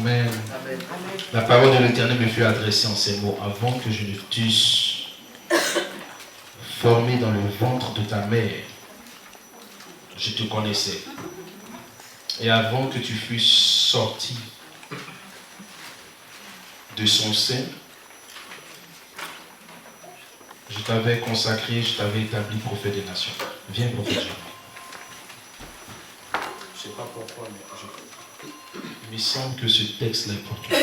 Amen. La parole de l'Éternel me fut adressée en ces mots. Avant que je ne t'eusse formé dans le ventre de ta mère, je te connaissais. Et avant que tu fusses sorti de son sein, je t'avais consacré, je t'avais établi prophète des nations. Viens, prophète Jérémie. Je ne sais pas pourquoi, mais il me semble que ce texte-là est pour toi.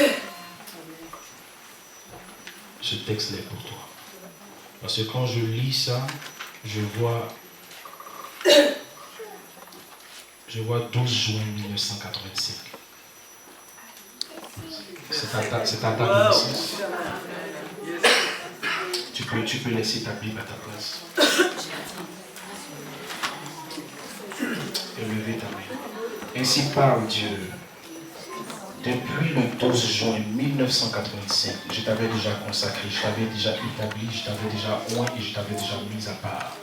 Ce texte-là est pour toi. Parce que quand je lis ça, je vois 12 juin 1985. C'est ta date de naissance. Tu peux laisser ta Bible à ta place. Et lever ta main. Ainsi parle Dieu. Depuis le 12 juin 1985, je t'avais déjà consacré, je t'avais déjà établi, je t'avais déjà oint et je t'avais déjà mis à part.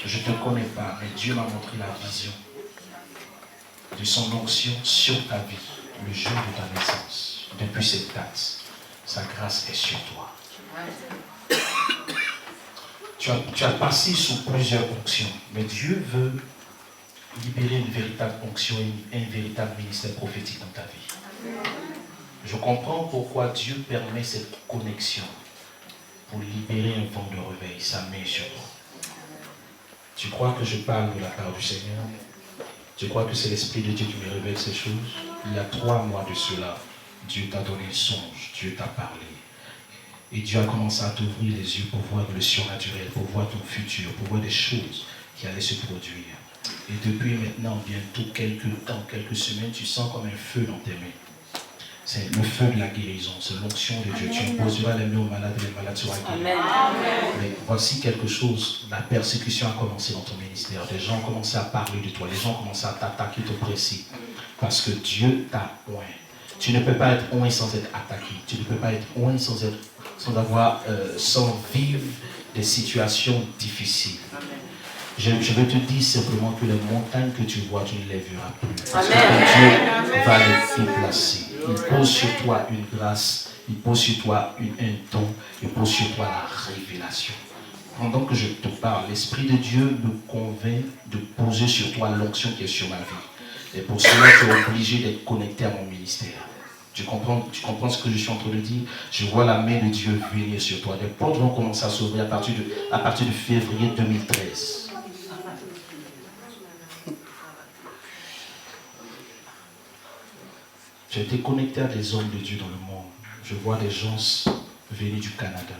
Je ne te connais pas, mais Dieu m'a montré la vision de son onction sur ta vie, le jour de ta naissance. Depuis cette date, sa grâce est sur toi. Tu as passé sous plusieurs onctions, mais Dieu veut libérer une véritable onction et un véritable ministère prophétique dans ta vie. Je comprends pourquoi Dieu permet cette connexion pour libérer un vent de réveil, sa main sur toi. Tu crois que je parle de la part du Seigneur? Tu crois que c'est l'Esprit de Dieu qui me révèle ces choses? Il y a 3 mois de cela, Dieu t'a donné un songe, Dieu t'a parlé. Et Dieu a commencé à t'ouvrir les yeux pour voir le surnaturel, pour voir ton futur, pour voir des choses qui allaient se produire. Et depuis maintenant, bientôt quelques temps, quelques semaines, tu sens comme un feu dans tes mains. C'est le feu de la guérison, c'est l'onction de Dieu. Tu imposeras les mains aux malades et les malades seront guéris. Mais voici quelque chose, la persécution a commencé dans ton ministère. Des gens ont commencé à parler de toi, les gens ont commencé à t'attaquer, t'oppresser. Parce que Dieu t'a oint. Tu ne peux pas être oint sans être attaqué. Tu ne peux pas être oint sans vivre des situations difficiles. Je veux te dire simplement que les montagnes que tu vois, tu ne les verras plus. Parce que Dieu va les déplacer. Il pose sur toi une grâce, il pose sur toi un don, il pose sur toi la révélation. Pendant que je te parle, l'Esprit de Dieu me convainc de poser sur toi l'onction qui est sur ma vie. Et pour cela, tu es obligé d'être connecté à mon ministère. Tu comprends ce que je suis en train de dire? Je vois la main de Dieu venir sur toi. Les portes vont commencer à s'ouvrir à partir de février 2013. J'ai été connecté à des hommes de Dieu dans le monde. Je vois des gens venus du Canada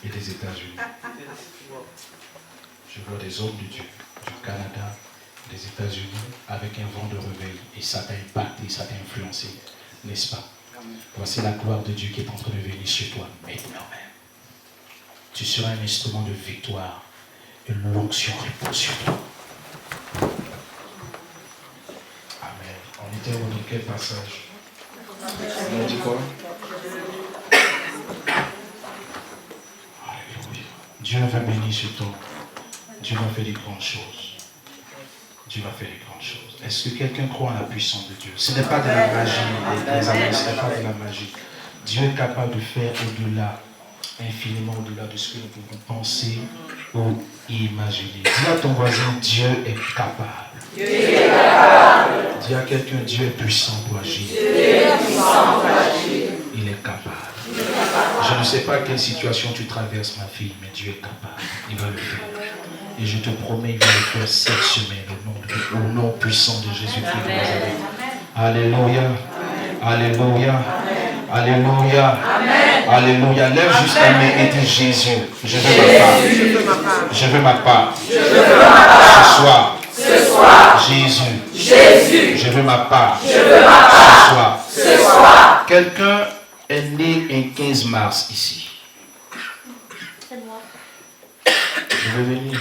et des États-Unis. Je vois des hommes de Dieu du Canada, des États-Unis, avec un vent de réveil. Et ça t'a impacté, ça t'a influencé, n'est-ce pas? Voici la gloire de Dieu qui est en train de venir sur toi maintenant même. Tu seras un instrument de victoire et l'onction repose sur toi. Amen. On était dans quel passage? On a dit quoi? Alléluia. Dieu va bénir sur toi. Dieu va faire des grandes choses. Dieu va faire des grandes choses. Est-ce que quelqu'un croit en la puissance de Dieu? Ce n'est pas de la magie, les amis, ce n'est pas de la magie. Dieu est capable de faire au-delà, infiniment au-delà de ce que nous pouvons penser ou imaginer. Dis à ton voisin, Dieu est capable. Dieu est capable. Dis à quelqu'un, Dieu est puissant pour agir. Dieu est puissant pour agir. Il est capable. Je ne sais pas quelle situation tu traverses, ma fille, mais Dieu est capable. Il va le faire. Et je te promets, il va le faire cette semaine au nom puissant de Jésus-Christ de Nazareth. Alléluia. Alléluia. Alléluia. Alléluia. Lève juste ta main et dis Jésus, je veux ma part. Je veux ma part. Ce soir. Jésus. Je veux ma part. Ce soir. Quelqu'un est né un 15 mars ici. Je veux venir.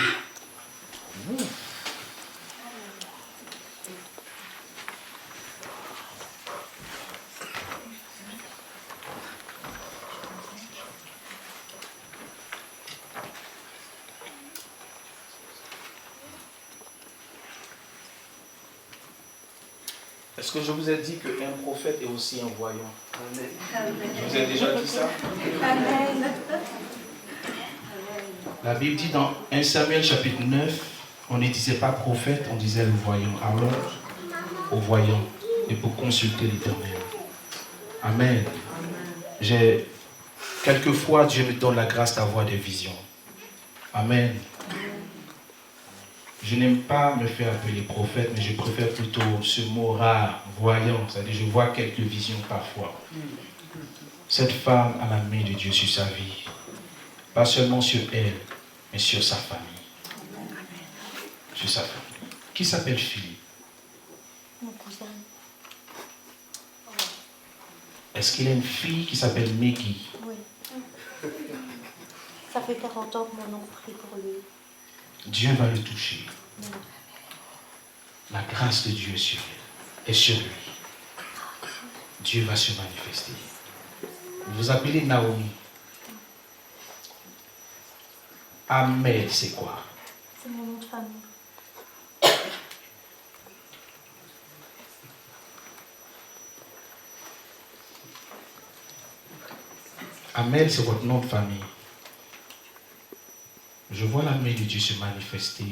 Est-ce que je vous ai dit qu'un prophète est aussi un voyant? Je vous ai déjà dit ça? Amen. La Bible dit dans 1 Samuel chapitre 9, on ne disait pas prophète, on disait le voyant. Alors, au voyant, et pour consulter l'Éternel. Amen. Quelquefois, Dieu me donne la grâce d'avoir des visions. Amen. Je n'aime pas me faire appeler prophète, mais je préfère plutôt ce mot rare, voyant. C'est-à-dire, je vois quelques visions parfois. Cette femme a la main de Dieu sur sa vie. Pas seulement sur elle, mais sur sa famille. Sur sa famille. Qui s'appelle Philippe? Mon cousin. Est-ce qu'il a une fille qui s'appelle Maggie? Oui. Ça fait 40 ans que mon oncle prie pour lui. Dieu va le toucher. La grâce de Dieu est sur elle, est sur lui. Dieu va se manifester. Vous appelez Naomi. Ahmed, c'est quoi? C'est mon nom de famille. Ahmed, c'est votre nom de famille. Je vois la main de Dieu se manifester.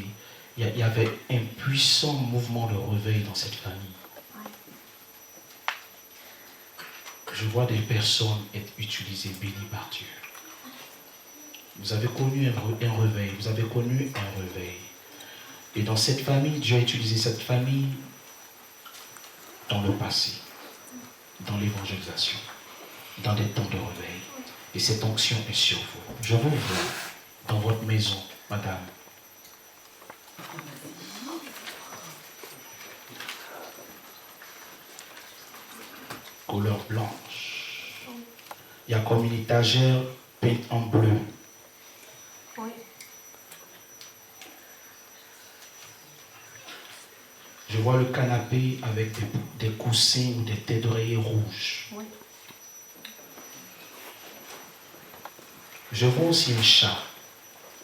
Il y avait un puissant mouvement de réveil dans cette famille. Je vois des personnes être utilisées, bénies par Dieu. Vous avez connu un réveil, vous avez connu un réveil. Et dans cette famille, Dieu a utilisé cette famille dans le passé, dans l'évangélisation, dans des temps de réveil. Et cette onction est sur vous. Je vous vois dans votre maison, madame. Couleur blanche. Il y a comme une étagère peinte en bleu. Oui. Je vois le canapé avec des coussins ou des têtes d'oreiller rouges. Oui. Je vois aussi un chat.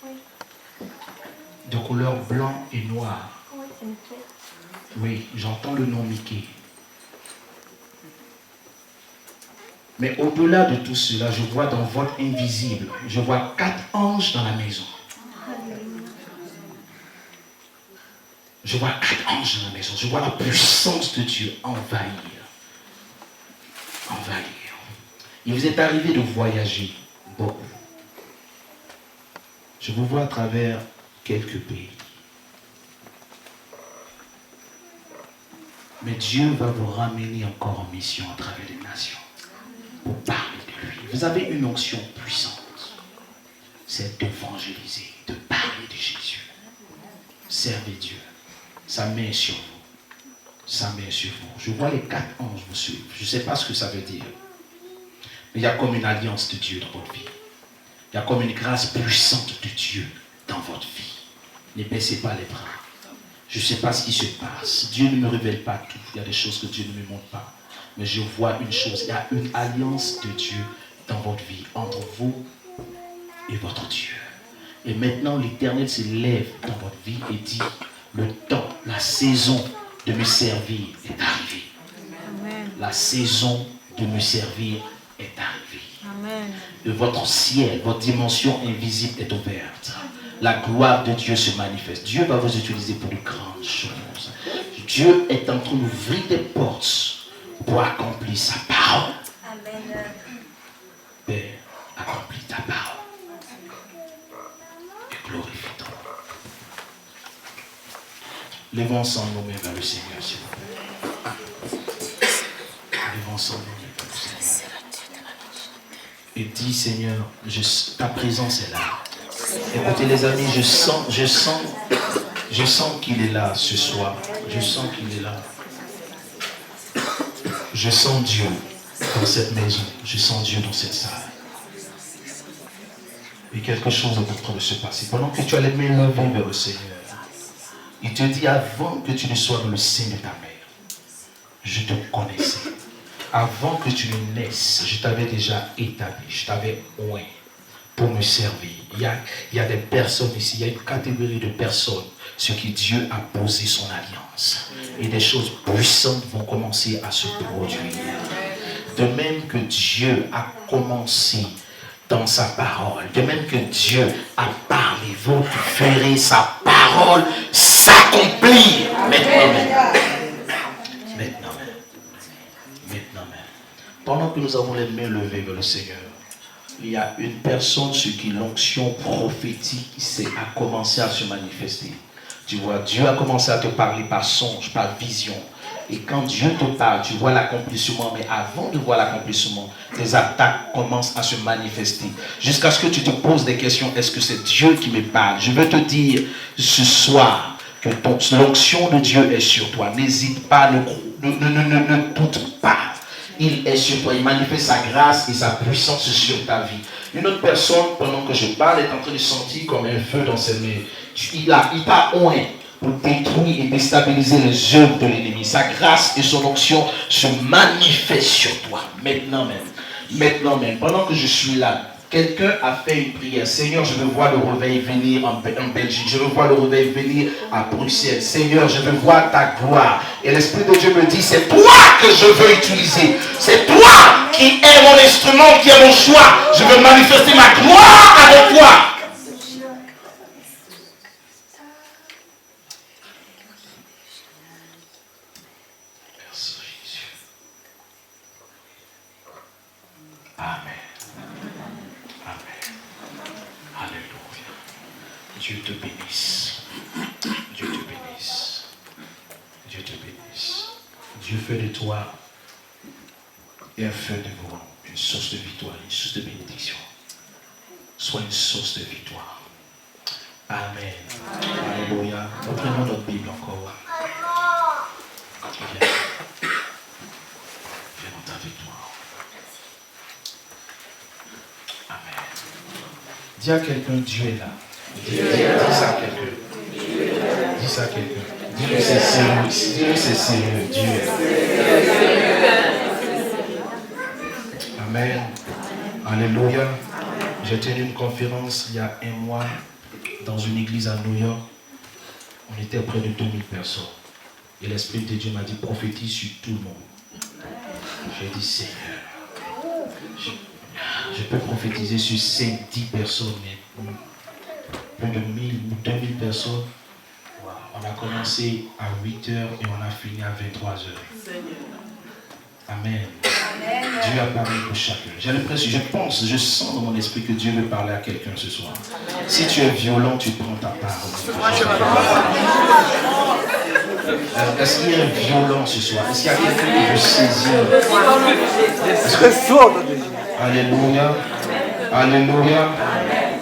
Oui. De couleur blanc et noir. Oui, c'est Mickey. Oui, j'entends le nom Mickey. Mais au-delà de tout cela, je vois dans votre invisible, je vois 4 anges dans la maison. Je vois 4 anges dans la maison. Je vois la puissance de Dieu envahir. Envahir. Il vous est arrivé de voyager beaucoup. Je vous vois à travers quelques pays. Mais Dieu va vous ramener encore en mission à travers les nations. Pour parler de lui. Vous avez une onction puissante. C'est d'évangéliser, de parler de Jésus. Servez Dieu. Sa main est sur vous. Sa main est sur vous. Je vois les 4 anges vous suivre. Je ne sais pas ce que ça veut dire. Mais il y a comme une alliance de Dieu dans votre vie. Il y a comme une grâce puissante de Dieu dans votre vie. Ne baissez pas les bras. Je ne sais pas ce qui se passe. Dieu ne me révèle pas tout. Il y a des choses que Dieu ne me montre pas. Mais je vois une chose. Il y a une alliance de Dieu dans votre vie, entre vous et votre Dieu. Et maintenant, l'Éternel se lève dans votre vie et dit, le temps, la saison de me servir est arrivée. Amen. La saison de me servir est arrivée. Amen. Et votre ciel, votre dimension invisible est ouverte. La gloire de Dieu se manifeste. Dieu va vous utiliser pour de grandes choses. Dieu est en train d'ouvrir des portes pour accomplir sa parole. Amen. Père, accomplis ta parole. Et glorifie ton nom. Levons ensemble nos mains vers le Seigneur, s'il vous plaît. Levons ensemble nos mains vers le Seigneur. Et dis, Seigneur, ta présence est là. Écoutez les amis, je sens qu'il est là ce soir. Je sens qu'il est là. Je sens Dieu dans cette maison. Je sens Dieu dans cette salle. Et quelque chose est en train de se passer. Pendant que tu as les mains levées vers le Seigneur, il te dit, avant que tu ne sois dans le sein de ta mère, je te connaissais. Avant que tu ne naisses, je t'avais déjà établi. Je t'avais oint pour me servir. Il y a des personnes ici, il y a une catégorie de personnes sur qui Dieu a posé son alliance. Et des choses puissantes vont commencer à se produire. De même que Dieu a commencé dans sa parole, de même que Dieu a parlé, vous verrez sa parole s'accomplir. Maintenant. Pendant que nous avons les mains levées vers le Seigneur, il y a une personne sur qui l'onction prophétique a commencé à se manifester. Tu vois, Dieu a commencé à te parler par songe, par vision. Et quand Dieu te parle, tu vois l'accomplissement. Mais avant de voir l'accomplissement, tes attaques commencent à se manifester. Jusqu'à ce que tu te poses des questions. Est-ce que c'est Dieu qui me parle? Je veux te dire ce soir que l'onction de Dieu est sur toi. N'hésite pas, ne doute pas. Il est sur toi, il manifeste sa grâce et sa puissance sur ta vie. Une autre personne, pendant que je parle, est en train de sentir comme un feu dans ses mains. Il t'a oint pour détruire et déstabiliser les œuvres de l'ennemi. Sa grâce et son onction se manifestent sur toi. Maintenant même. Pendant que je suis là, quelqu'un a fait une prière. Seigneur, je veux voir le réveil venir en Belgique. Je veux voir le réveil venir à Bruxelles. Seigneur, je veux voir ta gloire. Et l'Esprit de Dieu me dit, c'est toi que je veux utiliser. C'est toi qui es mon instrument, qui est mon choix. Je veux manifester ma gloire avec toi. Merci Jésus. Amen. Alléluia. Dieu te bénisse. Dieu te bénisse. Dieu te bénisse. Dieu fait de toi un feu de vent, une source de victoire, une source de bénédiction. Sois une source de victoire. Amen. Alléluia. Nous prenons notre Bible encore. Viens dans ta victoire. Amen. Dis à quelqu'un, Dieu est là. Dis ça à quelqu'un. Dis ça à quelqu'un. Dis-le, c'est sérieux. Dis-le, c'est sérieux. Dieu est là. Amen. Alléluia. J'ai tenu une conférence il y a un mois dans une église à New York. On était près de 2000 personnes. Et l'Esprit de Dieu m'a dit, prophétise sur tout le monde. J'ai dit, Seigneur, je peux prophétiser sur 5-10 personnes, mais plus de 1000 ou 2000 personnes. On a commencé à 8h et on a fini à 23h. Amen. Dieu a parlé pour chacun. J'ai l'impression, je sens dans mon esprit que Dieu veut parler à quelqu'un ce soir. Si tu es violent, tu prends ta parole. Est-ce qu'il y a un violent ce soir? Est-ce qu'il y a quelqu'un qui veut saisir? Alléluia. Alléluia.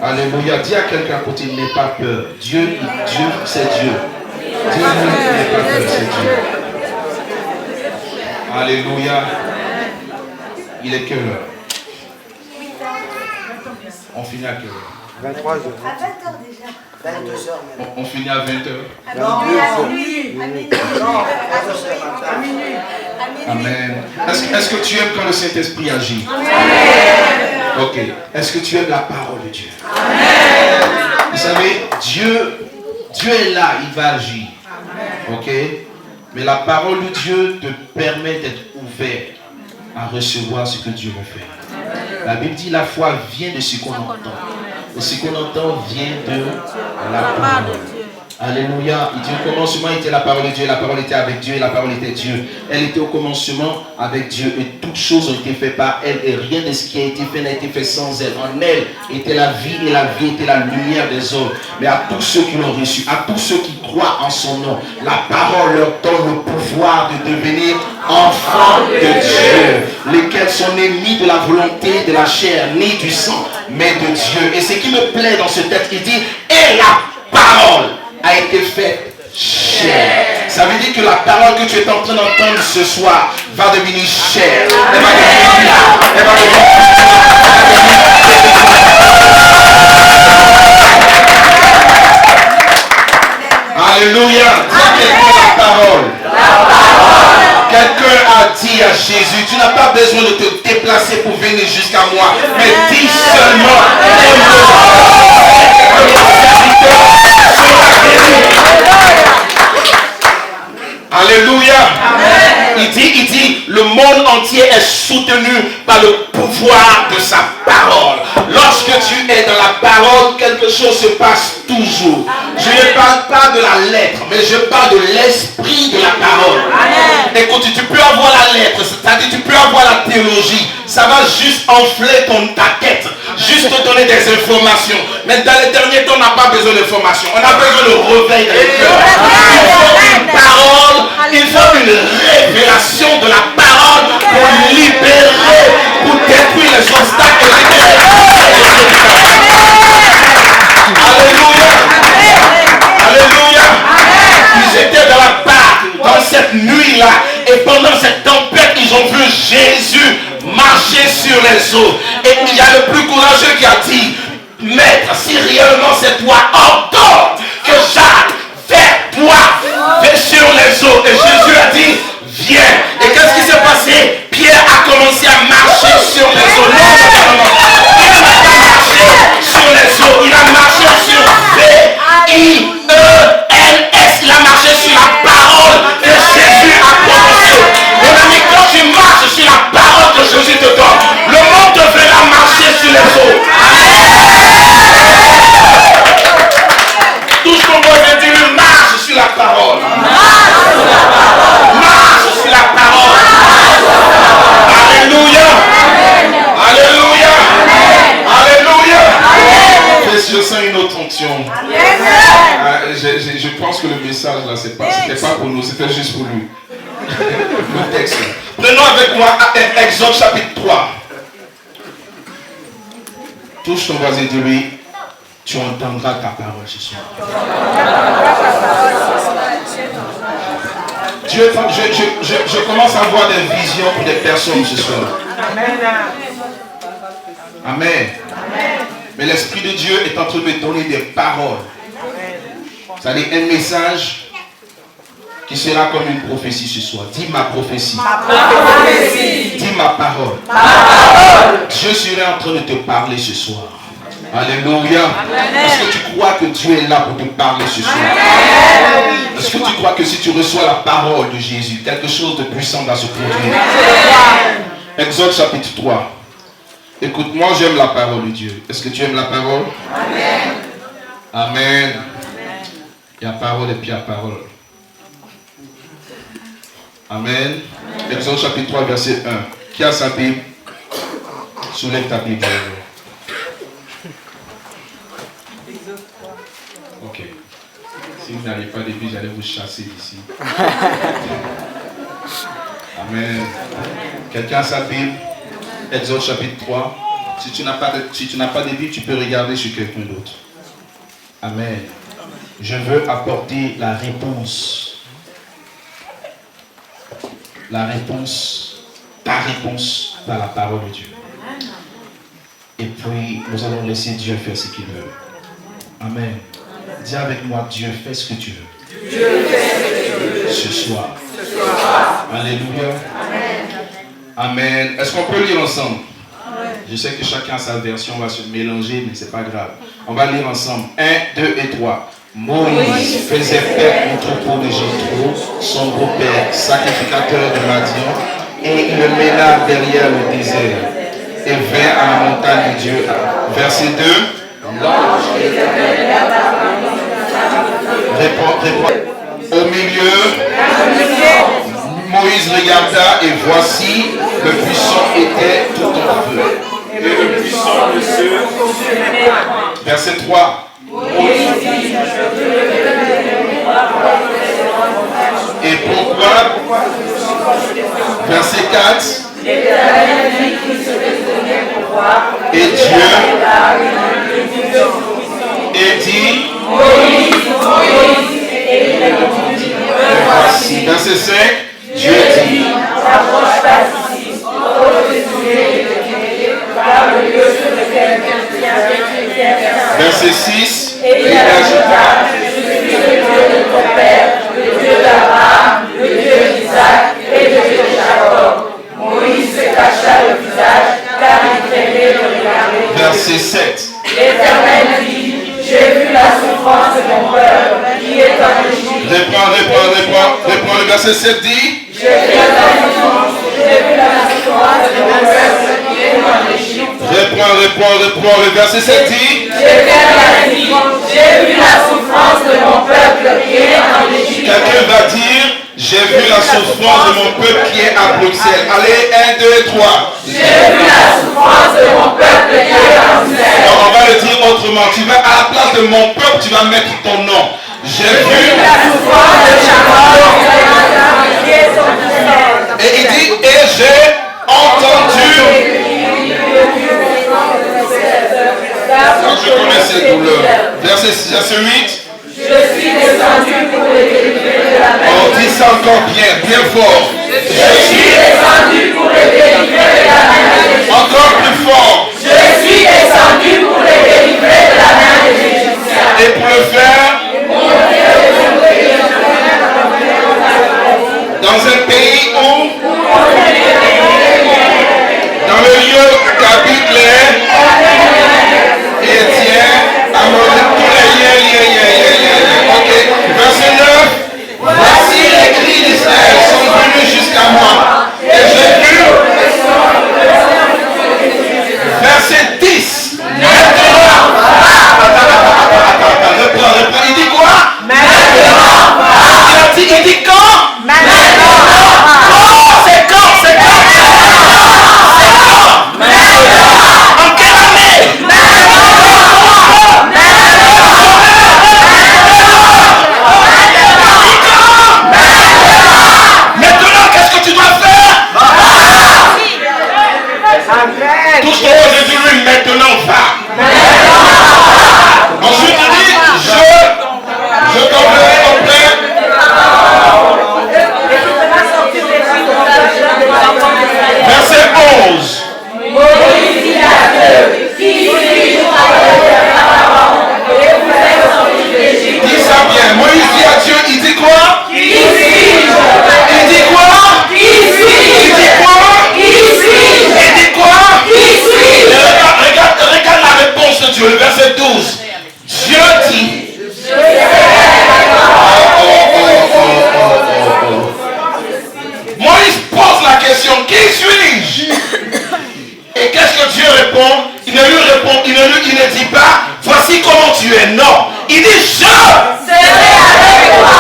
Alléluia. Dis à quelqu'un à côté, n'aie pas peur. Dieu, c'est Dieu. Dieu n'aie pas peur, c'est Dieu. Alléluia. Il est quelle heure? On finit à quelle heure? 23h. À 20h déjà. 22h. On finit à 20h. À minuit. Amen. Est-ce que tu aimes quand le Saint-Esprit agit? Amen. Ok. Est-ce que tu aimes la parole de Dieu? Amen. Vous savez, Dieu est là, il va agir. Ok. Mais la parole de Dieu te permet d'être ouvert à recevoir ce que Dieu veut faire. La Bible dit la foi vient de ce qu'on entend. Et ce qu'on entend vient de la parole. Alléluia. Il dit au commencement était la parole de Dieu, la parole était avec Dieu et la parole était Dieu. Elle était au commencement avec Dieu et toutes choses ont été faites par elle et rien de ce qui a été fait n'a été fait sans elle. En elle était la vie et la vie était la lumière des hommes. Mais à tous ceux qui l'ont reçu, à tous ceux qui croient en son nom, la parole leur donne le pouvoir de devenir enfants de Dieu, lesquels sont nés ni de la volonté de la chair, ni du sang, mais de Dieu. Et ce qui me plaît dans ce texte, il dit, et la parole a été faite chair. Ça veut dire que la parole que tu es en train d'entendre ce soir va devenir chair. Elle va devenir là. Elle va devenir. Alléluia. Dis la parole. Quelqu'un a dit à Jésus, tu n'as pas besoin de te déplacer pour venir jusqu'à moi, mais dis seulement un mot. Alléluia. entier est soutenu par le pouvoir de sa parole. Lorsque tu es dans la parole, quelque chose se passe toujours. Je ne parle pas de la lettre, mais je parle de l'esprit de la parole. Écoute, tu peux avoir la lettre, c'est-à-dire tu peux avoir la théologie. Ça va juste enfler ta tête, juste te donner des informations. Mais dans les derniers temps, on n'a pas besoin d'informations. On a besoin de réveil dans les cœurs. Il faut une parole, il faut une révélation de la parole pour libérer, pour détruire les obstacles et libérer. Alléluia. Alléluia. Ils étaient dans la barque, dans cette nuit-là, et pendant cette tempête, ils ont vu Jésus marcher sur les eaux. Et il y a le plus courageux qui a dit, Maître, si réellement c'est toi, ordonne que Jacques vais sur les eaux. Et Jésus a dit, viens. Et qu'est-ce qui s'est passé? Pierre a commencé à marcher sur les eaux. Non. Pierre n'a pas marché sur les eaux. Il a marché sur V-I-E-N-S. Il a marché sur la parole que Jésus a prononcée. Mon ami, quand tu marches sur la parole que Jésus te donne, le monde te verra marcher sur les eaux. Tout ce qu'on doit dire, marche sur la parole. Marche sur la parole. Alléluia. Alléluia. Alléluia. Je sens une autre onction. Je pense que le message là, c'était pas pour nous, c'était juste pour lui. Le texte. Prenons avec moi Exode chapitre 3. Touche ton voisin de lui. Tu entendras ta parole ce soir. Dieu, je commence à voir des visions pour des personnes ce soir. Amen. Mais l'Esprit de Dieu est en train de me donner des paroles. C'est-à-dire un message qui sera comme une prophétie ce soir. Dis ma prophétie. Dis ma parole. Dieu sera en train de te parler ce soir. Alléluia. Est-ce que tu crois que Dieu est là pour te parler ce soir? Est-ce que tu crois que si tu reçois la parole de Jésus, quelque chose de puissant va se produire? Exode chapitre 3. Écoute, moi j'aime la parole de Dieu. Est-ce que tu aimes la parole? Amen. Amen. Il y a parole et puis il y a parole. Amen. Exode chapitre 3 verset 1. Qui a sa Bible? Soulève ta Bible. Ok. Si vous n'avez pas de Bible, j'allais vous chasser d'ici. Amen. Quelqu'un a sa Bible? Exode chapitre 3. Si tu n'as pas de Bible, tu peux regarder sur quelqu'un d'autre. Amen. Je veux apporter la réponse. La réponse, ta réponse par la parole de Dieu. Et puis, nous allons laisser Dieu faire ce qu'il veut. Amen. Dis avec moi, Dieu, fais ce que tu veux. Dieu fait ce que tu veux. Ce soir. Alléluia. Amen. Est-ce qu'on peut lire ensemble? Je sais que chacun a sa version, va se mélanger, mais c'est pas grave. On va lire ensemble. 1, 2 et 3. Moïse faisait paix au troupeau de Jéthro, son beau-père, sacrificateur de Madian, et il le mena derrière le désert et vint à la montagne de Dieu. Verset 2. L'ange répond. Au milieu, Moïse regarda et voici, le puissant était tout en feu. Et le puissant de ceux. Verset 3. Et pourquoi? Verset 4. Et Dieu dit, voici. Verset 5. Dieu dit, verset 6. Et il ajouta, je suis le Dieu de ton père, le Dieu d'Abraham, le Dieu d'Isaac et le Dieu de Jacob. Moïse se cacha le visage, car il craignait de regarder. Verset 7. L'Éternel dit, j'ai vu la souffrance de mon peuple qui est en Égypte. Reprends le verset 7 dit. J'ai vu la souffrance reprends. Le verset 7 dit. J'ai vu la souffrance de mon peuple qui est en Égypte. Quelqu'un va dire, j'ai vu la souffrance de mon peuple qui est à Bruxelles. Allez, 1, 2 et 3. J'ai vu la souffrance de mon peuple qui est à Bruxelles. Alors, on va le dire autrement. Tu vas à la place de mon peuple, tu vas mettre ton nom. J'ai vu la souffrance de Jacob qui est sur Bruxelles. Et il dit, et j'ai entendu. Alors, je connais ces douleurs. Verset 8. Je suis descendu pour les délivrer de la main. On dit ça encore bien fort. Je suis descendu pour les délivrer de la main. Encore plus fort. Je suis descendu pour les délivrer de la main des Égyptiens. Et pour le faire, dans un pays où, dans le lieu qu'habitent les Étienne, Amoréens, tous les liens. Ok. Verset 9. Voici les cris d'Israël sont venus jusqu'à moi. Et j'ai vu. Verset 10. Maintenant. Reprends. Il dit quoi? Maintenant. Il dit quand? Maintenant. C'est quand? En quelle année? Maintenant, qu'est-ce que tu dois faire? Touche ton voisin et dis-lui maintenant va. Ensuite il dit, je t'enverrai au plein. Verset 11. Moïse dit à Dieu, qui suis-je pour aller vers Pharaon et vous faire sortir d'Égypte? Dis ça bien. Moïse dit à Dieu, il dit quoi? Qui suis-je? Il dit quoi? Qui suis-je? Il dit quoi? Qui suis-je? Il dit quoi? Qui suis-je? Regarde la réponse de Dieu, le verset 12. Dieu dit. Moïse pose la question, qui suis-je? Et qu'est-ce que Dieu répond? Il ne dit pas, voici comment tu es. Non. Il dit, je Serai avec toi.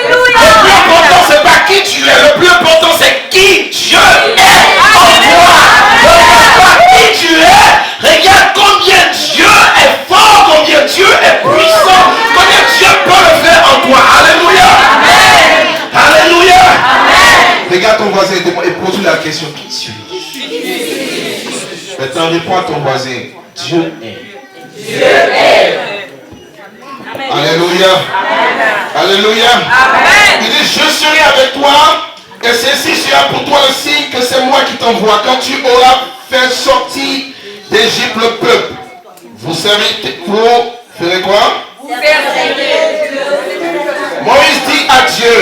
Le plus important, c'est pas qui tu es. Le plus important, c'est qui Dieu est en toi. Regarde pas qui tu es. Regarde combien Dieu est fort, combien Dieu est puissant, combien Dieu peut le faire en toi. Alléluia. Amen. Alléluia. Amen. Regarde ton voisin et pose-lui la question, qui suis-je? Maintenant, réponds à ton voisin. Dieu est. Dieu est. Alléluia. Alléluia. Il dit, je serai avec toi et ceci sera pour toi le signe que c'est moi qui t'envoie. Quand tu auras fait sortir d'Égypte le peuple, vous ferez quoi? Moïse dit à Dieu.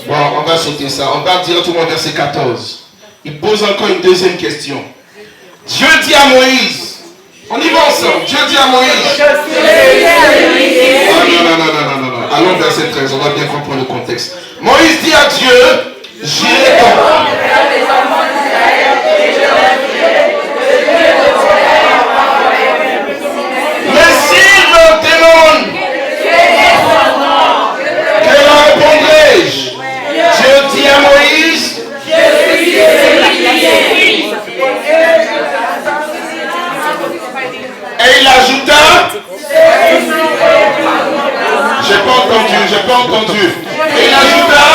Bon, on va sauter ça. On va directement au verset 14. Il pose encore une deuxième question. Dieu dit à Moïse. On y va ensemble. Dieu dit à Moïse. Non. Allons verset 13. On va bien comprendre le contexte. Moïse dit à Dieu, j'irai donc. Mais s'il me demande, que répondrai-je? Dieu dit à Moïse, et il ajouta, j'ai pas entendu. Et il ajouta,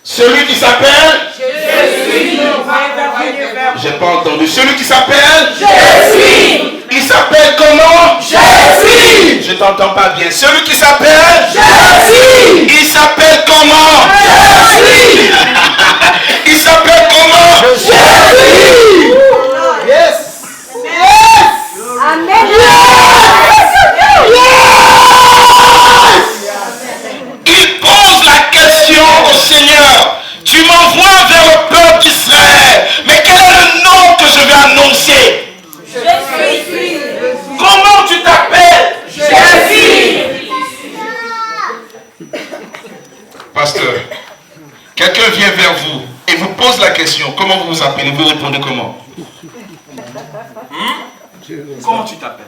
celui qui s'appelle, j'ai pas entendu. Celui qui s'appelle, Je suis. il s'appelle comment? Je suis. Je t'entends pas bien. Celui qui s'appelle, Je suis. il s'appelle comment? Je suis. Il s'appelle comment? Je suis. Yes. Amen. Il pose la question au Seigneur. Tu m'envoies vers le peuple d'Israël. Mais quel est le nom que je vais annoncer? Je suis. Comment tu t'appelles? Je suis. Pasteur, quelqu'un vient vers vous. Comment vous vous appelez? Vous répondez comment? Comment tu t'appelles?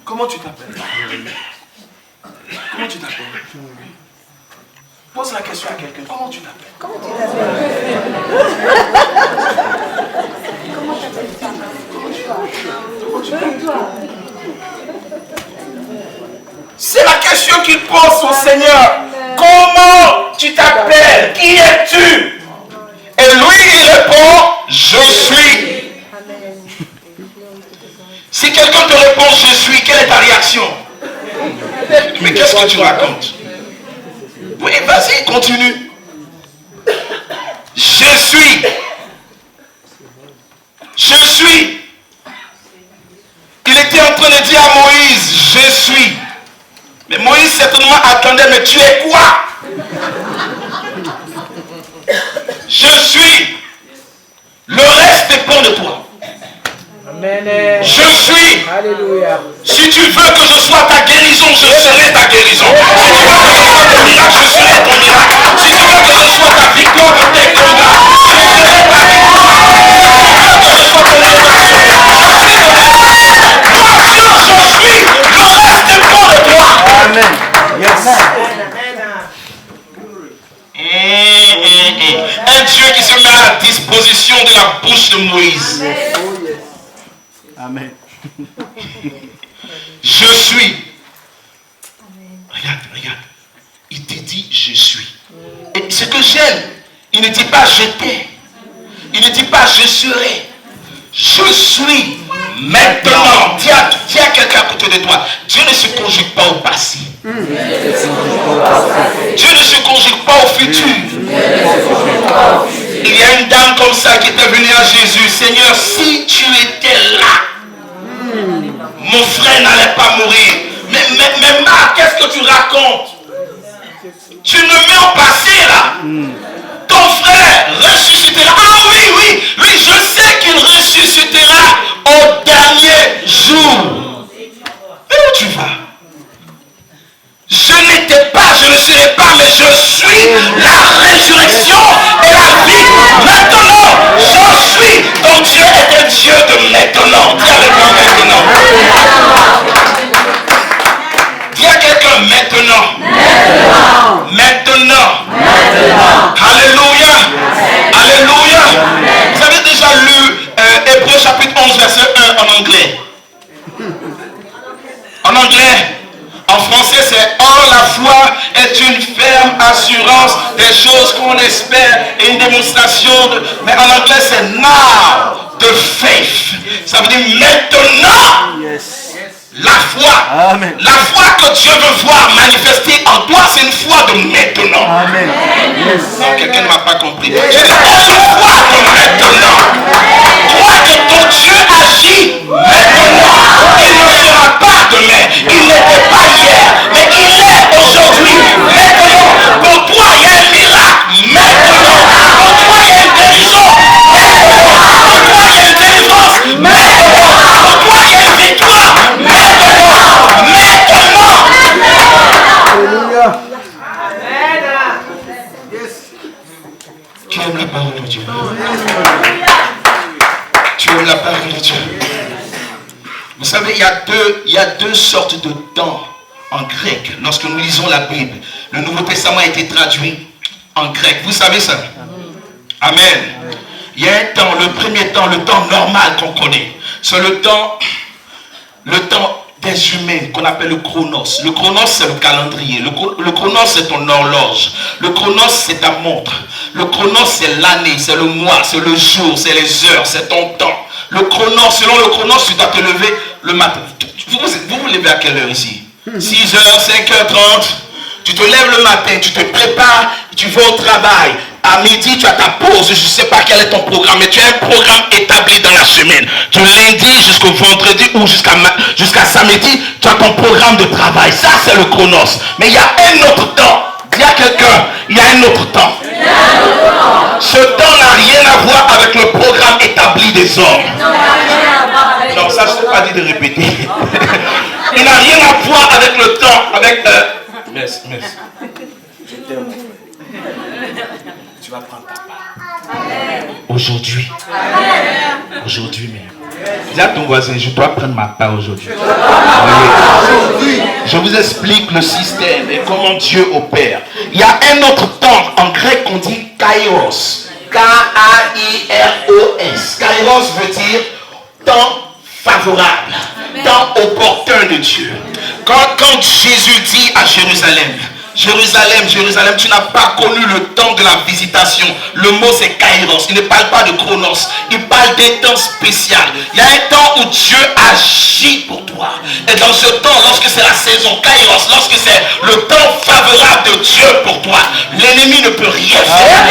Comment tu t'appelles? Comment tu t'appelles? Pose la question à quelqu'un. Comment tu t'appelles? C'est la question qu'il pose au Seigneur. Comment tu t'appelles? Qui es-tu? Et lui, il répond, je suis. Si quelqu'un te répond, je suis, quelle est ta réaction? Mais qu'est-ce que tu racontes? Oui, vas-y, continue. Je suis. Je suis. Il était en train de dire à Moïse, je suis. Mais Moïse certainement attendait, mais tu es quoi? Je suis. Le reste dépend de toi. Amen. Je suis. Alléluia. Si tu veux que je sois ta guérison, je serai ta guérison. Si tu veux que je sois ton miracle, je serai ton miracle. Si tu veux que je sois ta victoire dans tes combats, je serai ta victoire. Si tu veux que je sois ton innovation, je serai. Toi, Dieu, je suis. Le reste dépend de toi. Amen. Yes. Un Dieu qui se met à la disposition de la bouche de Moïse. Amen. Je suis. Regarde. Il te dit je suis. Et ce que j'aime, il ne dit pas j'étais. Il ne dit pas je serai. Je suis maintenant. Dis à quelqu'un à côté de toi. Dieu ne se conjugue pas au passé. Dieu ne se conjugue pas au futur. Il y a une dame comme ça qui était venue à Jésus. Seigneur, si tu étais là, mon frère n'allait pas mourir. Mais Marc, qu'est-ce que tu racontes? Tu me mets au passé là. Ton frère ressuscitera. Ah oui, je sais qu'il ressuscitera au dernier jour. Mais où tu vas? Je n'étais pas, je ne serai pas, mais je suis la résurrection et la vie. Maintenant, je suis. Donc Dieu est un Dieu de maintenant. Dis avec moi maintenant. Dis à quelqu'un maintenant. Maintenant. Alléluia. Alléluia. Vous avez déjà lu Hébreux chapitre 11 verset 1 en anglais? En anglais? En français, c'est « Or, la foi est une ferme assurance des choses qu'on espère et une démonstration de... » Mais en anglais, c'est « Now, the faith ». Ça veut dire « Maintenant ». La foi. Amen. La foi que Dieu veut voir manifester en toi, c'est une foi de maintenant. Amen. Non, quelqu'un ne m'a pas compris. Je dis, une foi de maintenant. Toi que ton Dieu agit maintenant. Il ne sera pas demain. Il n'était pas hier. Mais il est aujourd'hui. Maintenant. Pour toi, il y a un miracle. Maintenant. Pour toi, il y a une guérison. Maintenant. Pour toi, il y a une délivrance. Maintenant. Pour toi, il y a une victoire. Maintenant. Alléluia. Tu aimes la parole de Dieu. Tu aimes la parole de Dieu. Vous savez, il y a deux sortes de temps en grec. Lorsque nous lisons la Bible, le Nouveau Testament a été traduit en grec. Vous savez ça? Amen. Il y a un temps, le premier temps, le temps normal qu'on connaît. C'est le temps des humains qu'on appelle le chronos. Le chronos, c'est le calendrier. Le chronos, c'est ton horloge. Le chronos, c'est ta montre. Le chronos, c'est l'année, c'est le mois, c'est le jour, c'est les heures, c'est ton temps. Le chronos, selon le chronos, tu dois te lever le matin. Vous vous levez à quelle heure ici? 6h, 5h30. Tu te lèves le matin, tu te prépares, tu vas au travail. À midi, tu as ta pause. Je ne sais pas quel est ton programme, mais tu as un programme établi dans la semaine. Du lundi jusqu'au vendredi ou jusqu'à samedi, tu as ton programme de travail. Ça, c'est le chronos. Mais il y a un autre temps. Dis à quelqu'un, il y a un autre temps. Ce temps n'a rien à voir avec le programme établi des hommes. Non, ça, je ne t'ai pas dit de répéter. Il n'a rien à voir avec le temps, avec... Merci. Tu vas prendre ta part. Aujourd'hui. Aujourd'hui même. Dis à ton voisin, je dois prendre ma part aujourd'hui. Je vous explique le système et comment Dieu opère. Il y a un autre temps, en grec on dit kairos. K-A-I-R-O-S. Kairos veut dire temps favorable, temps opportun de Dieu. Quand Jésus dit à Jérusalem, Jérusalem, Jérusalem, tu n'as pas connu le temps de la visitation. Le mot c'est kairos. Il ne parle pas de chronos. Il parle d'un temps spécial. Il y a un temps où Dieu agit pour toi. Et dans ce temps, lorsque c'est la saison kairos, lorsque c'est le temps favorable de Dieu pour toi, l'ennemi ne peut rien faire.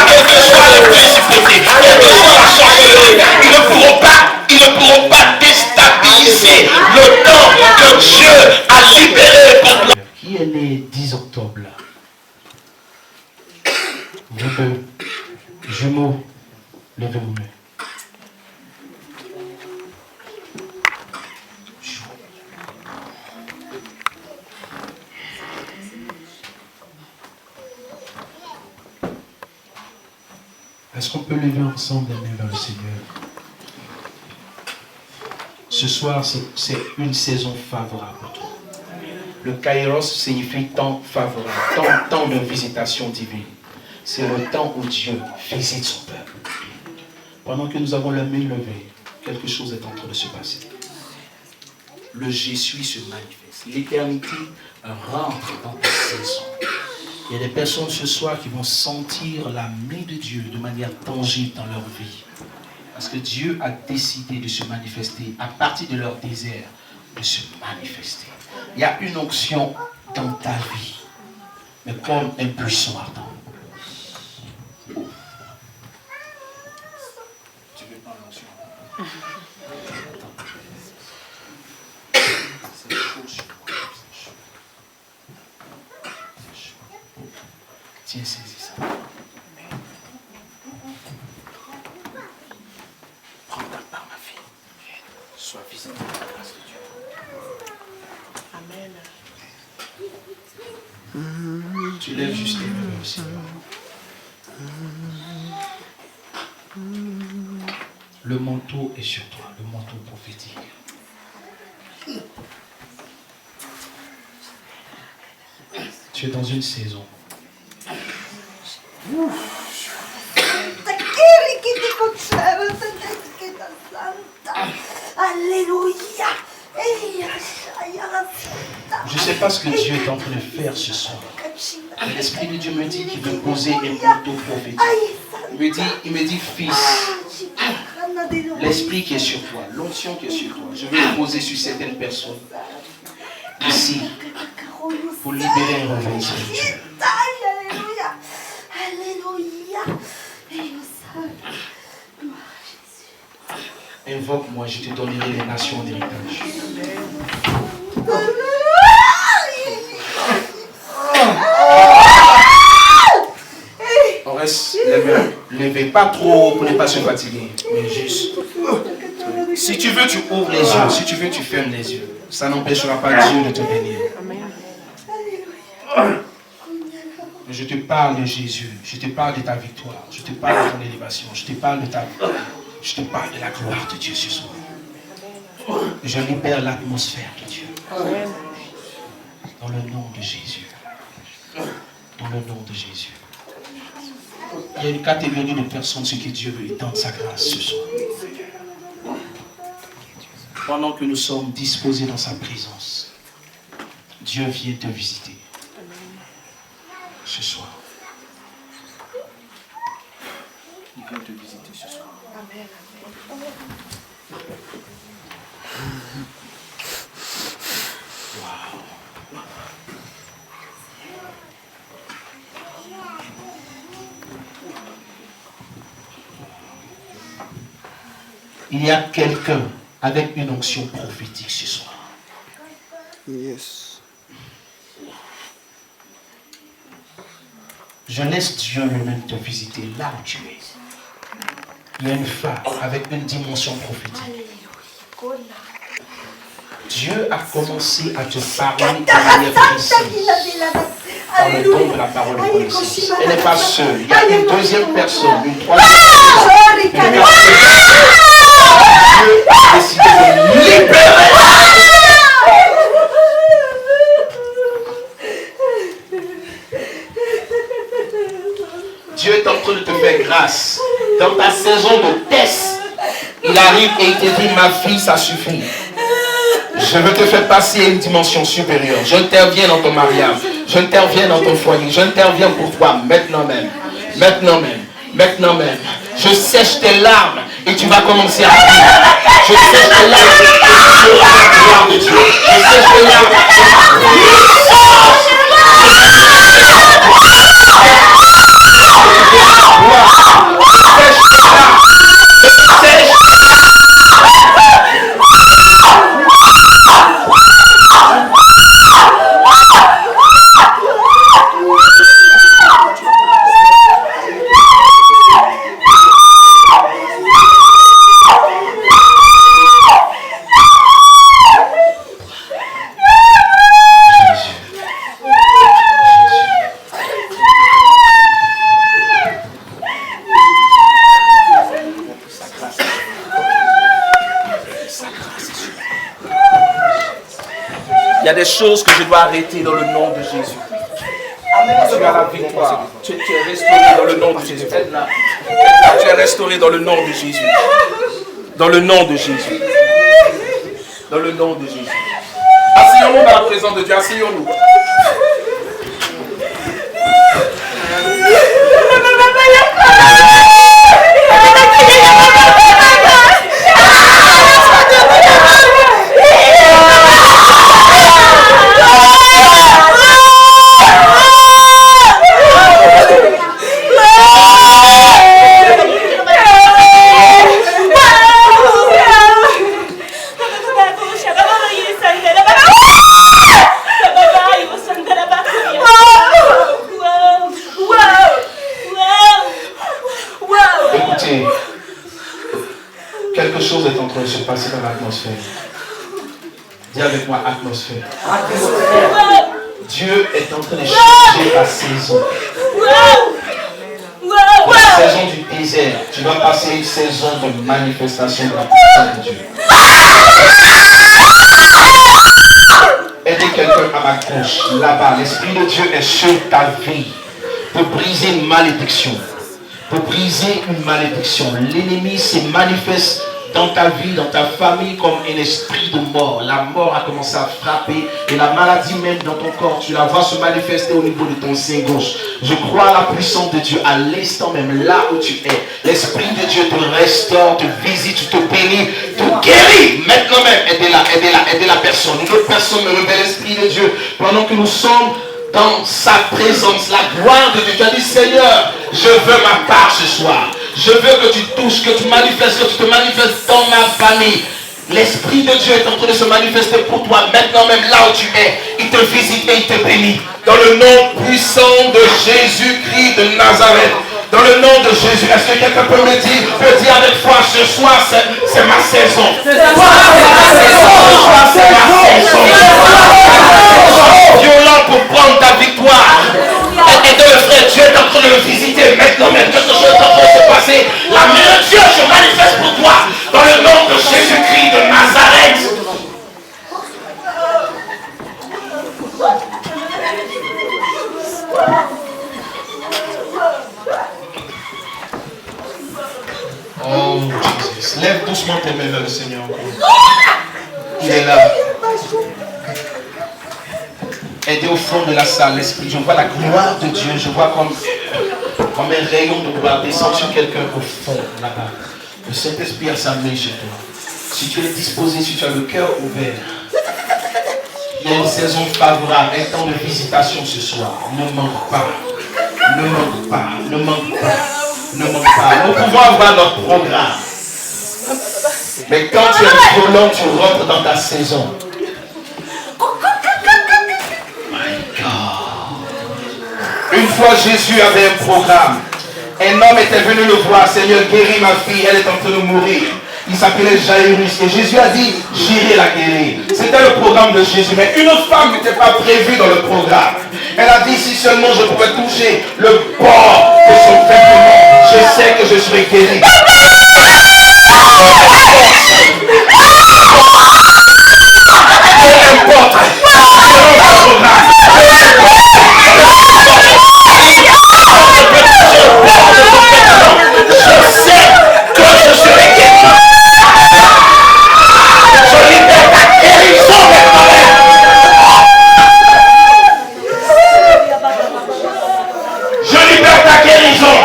Quel que soit les principautés, quelle que soit la sorcellerie, ils ne pourront pas déstabiliser le temps que Dieu a libéré pour toi. Qui est né 10 octobre là? Vous deux, jumeaux, levez vos mains. Est-ce qu'on peut lever ensemble les mains vers le Seigneur? Ce soir, c'est une saison favorable pour toi. Le kairos signifie temps favorable, temps de visitation divine. C'est le temps où Dieu visite son peuple. Pendant que nous avons la main levée, quelque chose est en train de se passer. Le Jésus se manifeste. L'éternité rentre dans ta saison. Il y a des personnes ce soir qui vont sentir la main de Dieu de manière tangible dans leur vie. Parce que Dieu a décidé de se manifester à partir de leur désert, de se manifester. Il y a une onction dans ta vie, mais comme un buisson ardent. Tu veux pas l'onction? C'est chaud sur moi. C'est chaud. Tiens, saisis ça. Prends ta part, ma fille. Sois visité par la grâce de Dieu. Amen. Tu lèves juste les mains vers le Seigneur. Le manteau est sur toi, le manteau prophétique. Tu es dans une saison. Alléluia. Je ne sais pas ce que Dieu est en train de faire ce soir. L'Esprit de Dieu me dit qu'il veut poser un manteau prophétique. Il me dit, fils, l'Esprit qui est sur toi, l'onction qui est sur toi, je vais le poser sur certaines personnes ici pour libérer un réveil spirituel. Alléluia. Invoque-moi, je te donnerai les nations en héritage. On reste les mains levées, pas trop pour ne pas se fatiguer, mais juste. Si tu veux, tu ouvres les yeux. Si tu veux, tu fermes les yeux. Ça n'empêchera pas Dieu de te bénir. Mais je te parle de Jésus. Je te parle de ta victoire. Je te parle de ton élévation. Je te parle de ta vie. Je te parle de la gloire de Dieu ce soir. Je libère l'atmosphère de Dieu. Dans le nom de Jésus. Dans le nom de Jésus. Il y a une catégorie de personnes sur qui Dieu veut étendre sa grâce ce soir. Pendant que nous sommes disposés dans sa présence, Dieu vient te visiter. Ce soir. Il vient te visiter ce soir. Amen. Wow. Il y a quelqu'un avec une onction prophétique ce soir. Yes. Je laisse Dieu lui-même te visiter là où tu es. Il y a une femme avec une dimension prophétique. Dieu a commencé à te parler de manière précise. Par le don de la parole de connaissance. Elle n'est pas seule. Il y a une deuxième personne, une troisième personne. Dieu a décidé de libérer. Dieu est en train de te faire grâce. Dans ta saison de test, il arrive et il te dit, ma fille, ça suffit. Je veux te faire passer à une dimension supérieure. J'interviens dans ton mariage. J'interviens dans ton foyer. J'interviens pour toi maintenant même. Maintenant même. Maintenant même. Je sèche tes larmes et tu vas commencer à vivre. Je sèche tes larmes et tu auras la gloire de Dieu. Je sèche tes larmes Il y a des choses que je dois arrêter dans le nom de Jésus. Tu as la victoire. Tu es restauré dans le nom de Jésus. Tu es restauré dans le nom de Jésus. Dans le nom de Jésus. Dans le nom de Jésus. Asseyons-nous dans la présence de Dieu. Asseyons-nous. Quelque chose est en train de se passer dans l'atmosphère. Dis avec moi, atmosphère. Dieu est en train de changer ta saison. La saison du désert, tu vas passer une saison de manifestation de la puissance de Dieu. Aidez quelqu'un à ma gauche, là-bas. L'Esprit de Dieu est sur ta vie pour briser une malédiction. Pour briser une malédiction. L'ennemi se manifeste dans ta vie, dans ta famille comme un esprit de mort. La mort a commencé à frapper et la maladie même dans ton corps, tu la vois se manifester au niveau de ton sein gauche. Je crois à la puissance de Dieu à l'instant même, là où tu es. L'Esprit de Dieu te restaure, te visite, te bénit, te guérit. Maintenant même, aidez la personne. Une autre personne me révèle l'Esprit de Dieu. Pendant que nous sommes dans sa présence, la gloire de Dieu. Tu as dit, Seigneur, je veux ma part ce soir. Je veux que tu touches, que tu manifestes, que tu te manifestes dans ma famille. L'Esprit de Dieu est en train de se manifester pour toi. Maintenant même là où tu es, il te visite et il te bénit. Dans le nom puissant de Jésus-Christ de Nazareth. Dans le nom de Jésus, est-ce que quelqu'un peut me dire, avec foi, ce soir c'est ma saison. Ce soir c'est ma saison. Violent pour prendre ta victoire. Et de le frère, Dieu est en train de le visiter maintenant même. Quelque chose est en train de se passer. La main de Dieu se manifeste pour toi. Dans le nom de Jésus-Christ de Nazareth. Oh Jésus, lève doucement tes mains vers le Seigneur. Il est là. Aidez au fond de la salle, l'esprit. Je vois la gloire de Dieu. Je vois comme un rayon de gloire descendre sur quelqu'un au fond, là-bas. Le Saint-Esprit a sa main chez toi. Si tu es disposé, si tu as le cœur ouvert, il y a une saison favorable, un temps de visitation ce soir. Ne manque pas. Ne manque pas. Ne manque pas. Ne manque pas. Nous pouvons avoir notre programme. Mais quand tu es violent, tu rentres dans ta saison. Une fois Jésus avait un programme. Un homme était venu le voir. Seigneur, guéris ma fille, elle est en train de mourir. Il s'appelait Jairus. Et Jésus a dit, j'irai la guérir. C'était le programme de Jésus. Mais une autre femme n'était pas prévue dans le programme. Elle a dit, si seulement je pouvais toucher le bord de son vêtement, je sais que je serai guérie. Peu importe. Je sais que je serai guéri. Je libère ta guérison maintenant. Je libère ta guérison.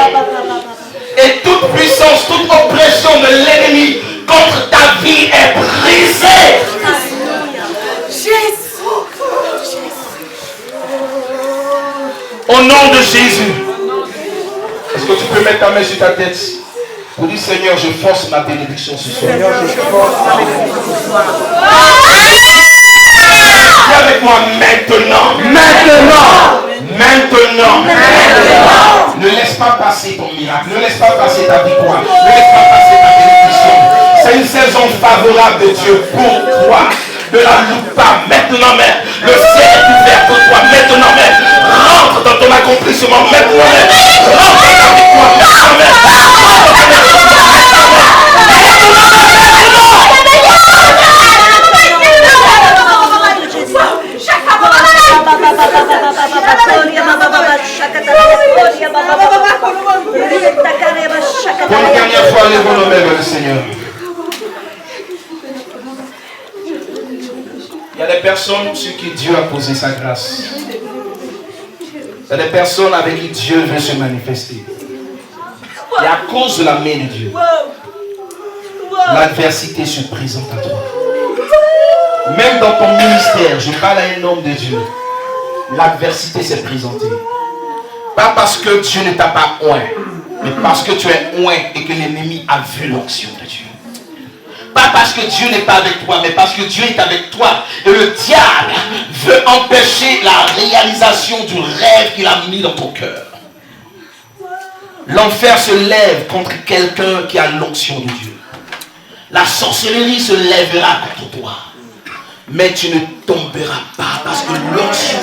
Et toute puissance, toute oppression de l'ennemi contre ta vie est brisée. Au nom de Jésus. Est-ce que tu peux mettre ta main sur ta tête pour dire, Seigneur, je force ma bénédiction ce soir. Seigneur, je force ma bénédiction ce soir. Viens avec moi maintenant. Maintenant. Ne laisse pas passer ton miracle. Ne laisse pas passer ta victoire. Ne laisse pas passer ta bénédiction. C'est une saison favorable de Dieu pour toi. Ne la loupe pas maintenant même. Le ciel est ouvert pour toi maintenant même. Rentre dans ton accomplissement maintenant même. Rentre dans ta victoire maintenant même. Pour une dernière fois, lèvons nos mains vers le Seigneur. Il y a des personnes sur qui Dieu a posé sa grâce. Il y a des personnes avec qui Dieu veut se manifester. Et à cause de la main de Dieu, l'adversité se présente à toi. Même dans ton ministère, je parle à un homme de Dieu, l'adversité s'est présentée. Pas parce que Dieu ne t'a pas oint, mais parce que tu es oint et que l'ennemi a vu l'onction de Dieu. Pas parce que Dieu n'est pas avec toi, mais parce que Dieu est avec toi. Et le diable veut empêcher la réalisation du rêve qu'il a mis dans ton cœur. L'enfer se lève contre quelqu'un qui a l'onction de Dieu. La sorcellerie se lèvera contre toi. Mais tu ne tomberas pas parce que l'onction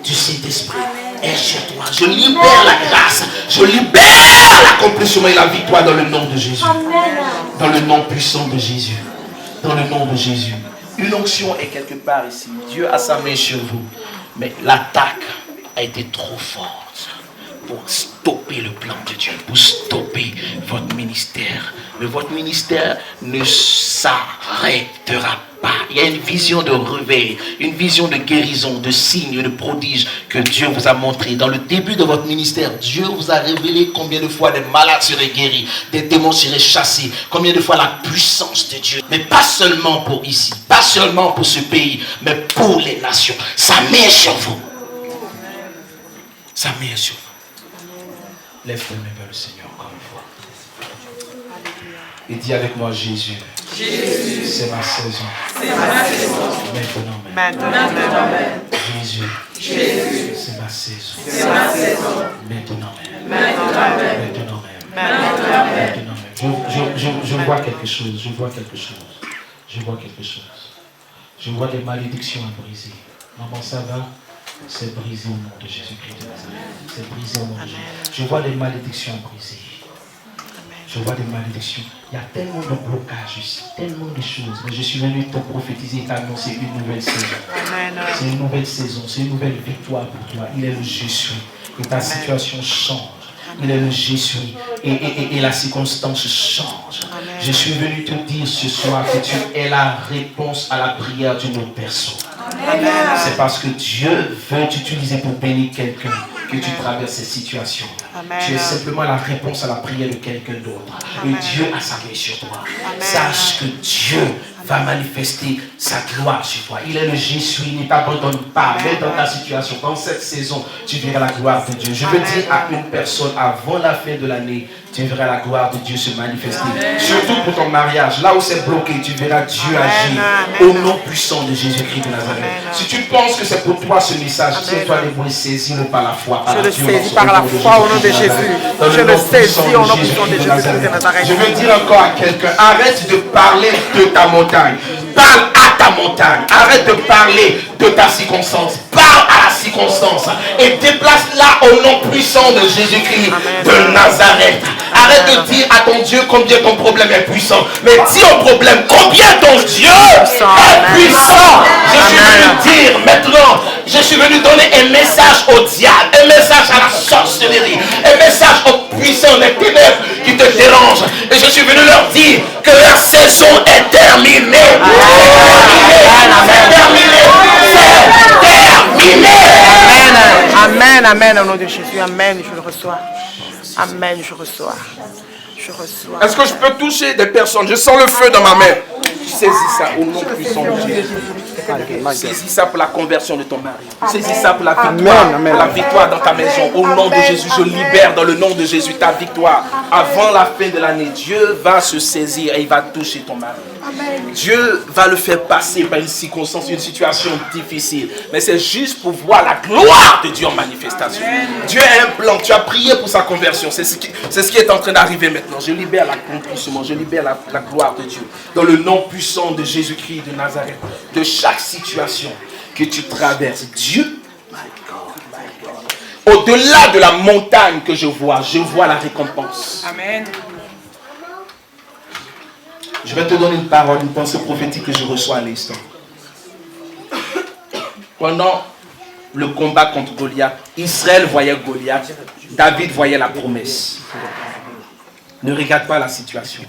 du Saint-Esprit est sur toi. Je libère la grâce. Je libère l'accomplissement et la victoire dans le nom de Jésus. Dans le nom puissant de Jésus. Dans le nom de Jésus. Une onction est quelque part ici. Dieu a sa main sur vous. Mais l'attaque a été trop forte pour stopper le plan de Dieu, pour stopper votre ministère. Mais votre ministère ne s'arrêtera pas. Il y a une vision de réveil, une vision de guérison, de signes, de prodiges que Dieu vous a montré. Dans le début de votre ministère, Dieu vous a révélé combien de fois des malades seraient guéris, des démons seraient chassés, combien de fois la puissance de Dieu. Mais pas seulement pour ici, pas seulement pour ce pays, mais pour les nations. Sa main est sur vous. Sa main est sur vous. Lève tes mains vers le Seigneur encore une fois. Et dis avec moi, Jésus. Jésus. C'est ma saison. C'est ma saison. Maintenant. Jésus. Jésus. C'est ma saison. C'est ma saison. Maintenant. Je vois quelque chose. Je vois quelque chose. Des malédictions à briser. Maman, ça va? C'est brisé au nom de Jésus-Christ de Nazareth. C'est brisé au nom de Jésus. Je vois des malédictions brisées. Je vois des malédictions. Il y a tellement de blocages ici, tellement de choses. Mais je suis venu te prophétiser et t'annoncer une nouvelle saison. C'est une nouvelle saison, c'est une nouvelle victoire pour toi. Il est le Je suis. Et ta situation change. Il est le Je suis. Et la circonstance change. Je suis venu te dire ce soir que tu es la réponse à la prière d'une autre personne. C'est parce que Dieu veut t'utiliser pour bénir quelqu'un que tu traverses ces situations. Tu es simplement la réponse à la prière de quelqu'un d'autre. Et Dieu a sa main sur toi. Sache que Dieu va manifester sa gloire sur toi. Il est le Je suis, ne t'abandonne pas. Même dans ta situation, dans cette saison, tu verras la gloire de Dieu. Je veux dire à une personne, avant la fin de l'année, tu verras la gloire de Dieu se manifester. Surtout pour ton mariage, là où c'est bloqué, tu verras Dieu agir au nom puissant de Jésus-Christ de Nazareth. Si tu penses que c'est pour toi ce message, tiens-toi debout et saisis-le par la foi. Je le saisis par la foi au nom de Jésus. Je le saisis au nom puissant de Jésus de Nazareth. Je veux dire encore à quelqu'un, arrête de parler de ta montagne. Parle à ta montagne. Arrête de parler de ta circonstance. Parle à la circonstance. Et déplace-la au nom puissant de Jésus-Christ de Nazareth. Arrête de dire à ton Dieu combien ton problème est puissant. Mais dis au problème combien ton Dieu est puissant. Je suis venu dire maintenant, je suis venu donner un message au diable, un message à la sorcellerie, un message aux puissants des ténèbres qui te dérangent. Et je suis venu leur dire que la saison est terminée. C'est terminé. C'est terminé. Amen, amen, au nom de Jésus. Amen, je le reçois. Amen, je reçois. Je reçois. Est-ce que je peux toucher des personnes? Je sens le feu dans ma main. Saisis ça au nom puissant de Jésus. Saisis ça pour la conversion de ton mari. Saisis ça pour la victoire, la victoire dans ta maison. Au nom de Jésus, je libère dans le nom de Jésus ta victoire. Avant la fin de l'année, Dieu va se saisir et il va toucher ton mari. Dieu va le faire passer par une circonstance, une situation difficile. Mais c'est juste pour voir la gloire de Dieu en manifestation. Dieu a un plan. Tu as prié pour sa conversion. C'est ce qui est en train d'arriver maintenant. Je libère l'accomplissement. Je libère la gloire de Dieu. Dans le nom puissant de Jésus-Christ de Nazareth. De chaque situation que tu traverses. Dieu, au-delà de la montagne que je vois la récompense. Amen. Je vais te donner une parole, une pensée prophétique que je reçois à l'instant. Pendant le combat contre Goliath, Israël voyait Goliath, David voyait la promesse. Ne regarde pas la situation.